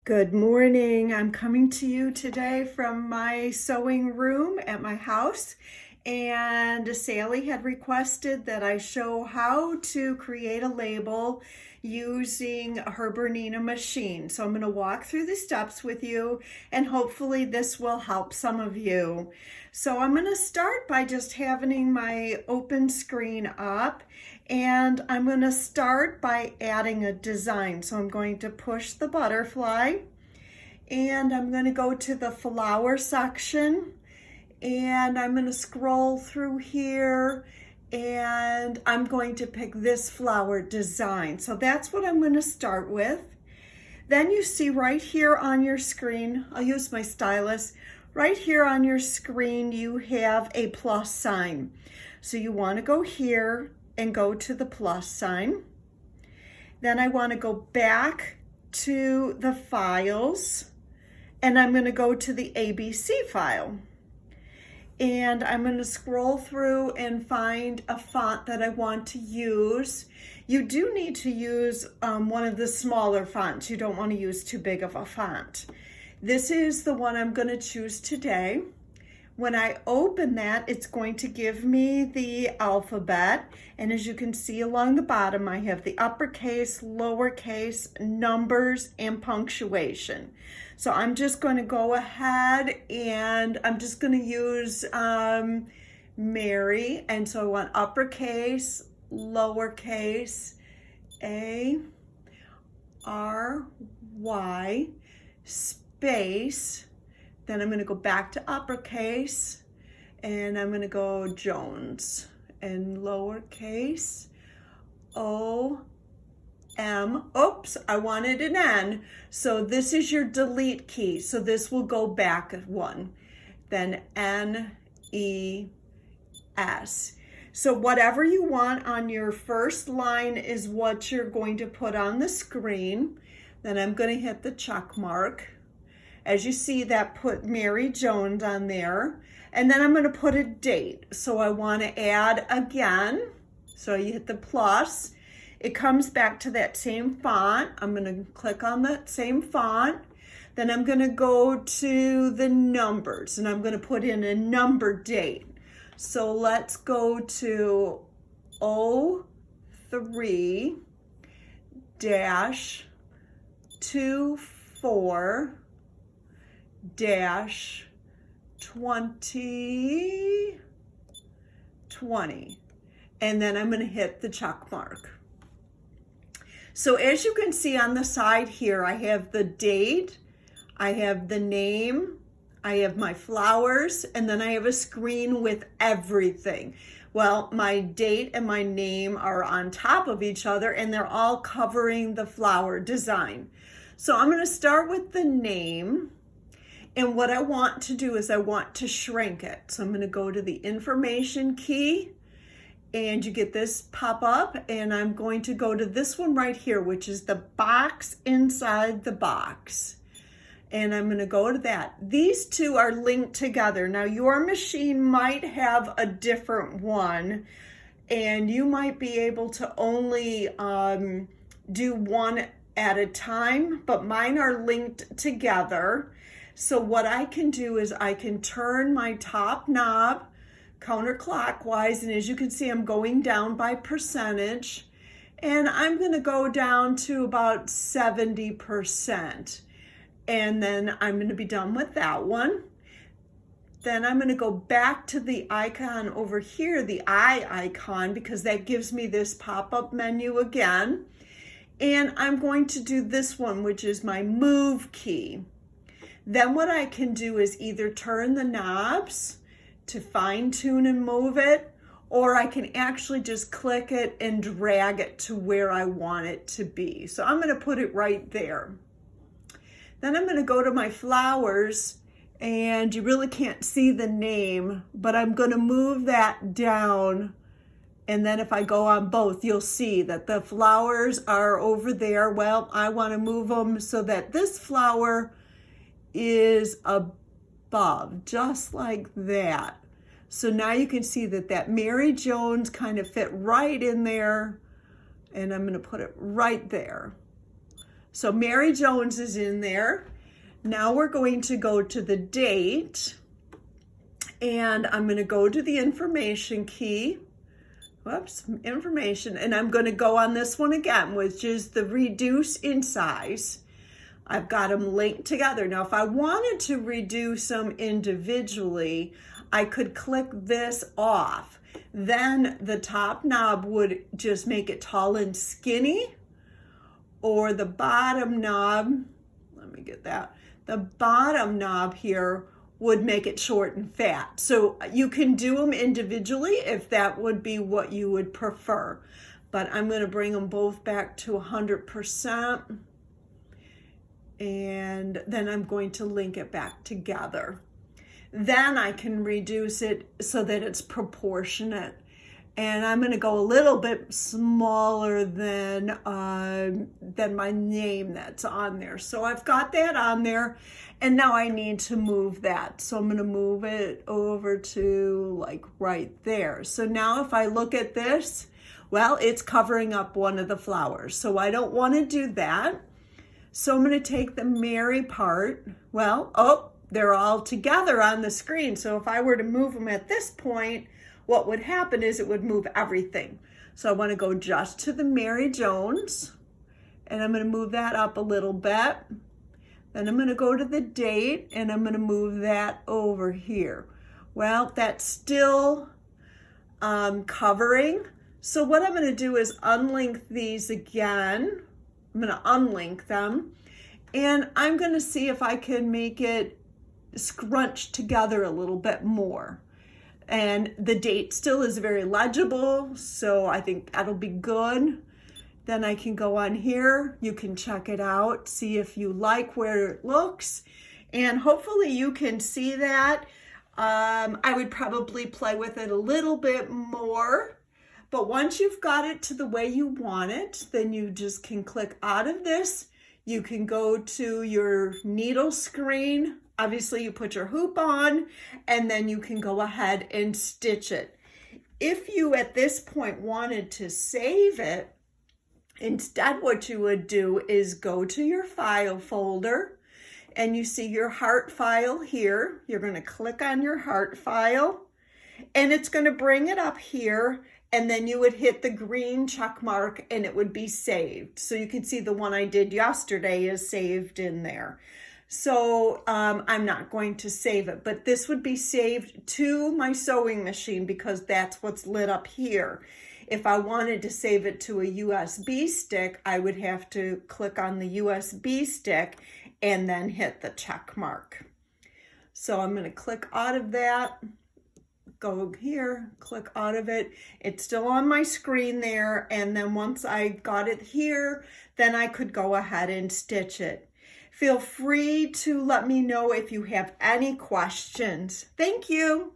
Good morning. I'm coming to you today from my sewing room at my house, and Sally had requested that I show how to create a label using her Bernina machine. So I'm going to walk through the steps with you, and hopefully this will help some of you. So I'm going to start by just having my open screen up, and I'm going to start by adding a design. So I'm going to push the butterfly, and I'm going to go to the flower section, and I'm going to scroll through here, and I'm going to pick this flower design. So that's what I'm going to start with. Then you see right here on your screen, I'll use my stylus. Right here on your screen, you have a plus sign. So you want to go here and go to the plus sign. Then I want to go back to the files, and I'm going to go to the ABC file. And I'm going to scroll through and find a font that I want to use. You do need to use one of the smaller fonts. You don't want to use too big of a font. This is the one I'm going to choose today. When I open that, it's going to give me the alphabet. And as you can see along the bottom, I have the uppercase, lowercase, numbers, and punctuation. So I'm just going to go ahead and I'm just going to use Mary. And so I want uppercase, lowercase, A, R, Y, space. Then I'm going to go back to uppercase, and I'm going to go Jones, and lowercase, O, M. Oops, I wanted an N. So this is your delete key. So this will go back one. Then N, E, S. So whatever you want on your first line is what you're going to put on the screen. Then I'm going to hit the check mark. As you see, that put Mary Jones on there. And then I'm going to put a date. So I want to add again. So you hit the plus. It comes back to that same font. I'm going to click on that same font. Then I'm going to go to the numbers, and I'm going to put in a number date. So let's go to 03-24 2020, and then I'm going to hit the check mark. So as you can see on the side here, I have the date, I have the name, I have my flowers, and then I have a screen with everything. Well, my date and my name are on top of each other, and they're all covering the flower design. So I'm going to start with the name. And what I want to do is I want to shrink it. So I'm going to go to the information key, and you get this pop up, and I'm going to go to this one right here, which is the box inside the box. And I'm going to go to that. These two are linked together. Now your machine might have a different one, and you might be able to only do one at a time, but mine are linked together. So what I can do is I can turn my top knob counterclockwise, and as you can see, I'm going down by percentage, and I'm going to go down to about 70%. And then I'm going to be done with that one. Then I'm going to go back to the icon over here, the eye icon, because that gives me this pop-up menu again. And I'm going to do this one, which is my move key. Then what I can do is either turn the knobs to fine tune and move it, or I can actually just click it and drag it to where I want it to be. So I'm going to put it right there. Then I'm going to go to my flowers, and you really can't see the name, but I'm going to move that down. And then if I go on both, you'll see that the flowers are over there. Well, I want to move them so that this flower is above, just like that. So now you can see that that Mary Jones kind of fit right in there, and I'm going to put it right there. So Mary Jones is in there. Now we're going to go to the date, and I'm going to go to the information key. Whoops, information, and I'm going to go on this one again, which is the reduce in size. I've got them linked together. Now, if I wanted to reduce them individually, I could click this off. Then the top knob would just make it tall and skinny, or the bottom knob, let me get that, the bottom knob here would make it short and fat. So you can do them individually if that would be what you would prefer. But I'm going to bring them both back to 100%. And then I'm going to link it back together. Then I can reduce it so that it's proportionate. And I'm going to go a little bit smaller than my name that's on there. So I've got that on there, and now I need to move that. So I'm going to move it over to like right there. So now if I look at this, well, it's covering up one of the flowers. So I don't want to do that. So I'm going to take the Mary part. Well, oh, they're all together on the screen. So if I were to move them at this point, what would happen is it would move everything. So I want to go just to the Mary Jones, and I'm going to move that up a little bit. Then I'm going to go to the date, and I'm going to move that over here. Well, that's still covering. So what I'm going to do is unlink these again. I'm going to unlink them, and I'm going to see if I can make it scrunch together a little bit more. And the date still is very legible, so I think that'll be good. Then I can go on here. You can check it out, see if you like where it looks, and hopefully you can see that. I would probably play with it a little bit more, but once you've got it to the way you want it, then you just can click out of this. You can go to your needle screen. Obviously, you put your hoop on, and then you can go ahead and stitch it. If you, at this point, wanted to save it, instead what you would do is go to your file folder, and you see your heart file here. You're going to click on your heart file, and it's going to bring it up here, and then you would hit the green check mark, and it would be saved. So you can see the one I did yesterday is saved in there. So I'm not going to save it, but this would be saved to my sewing machine because that's what's lit up here. If I wanted to save it to a USB stick, I would have to click on the USB stick and then hit the check mark. So I'm going to click out of that, go here, click out of it. It's still on my screen there, and then once I got it here, then I could go ahead and stitch it. Feel free to let me know if you have any questions. Thank you.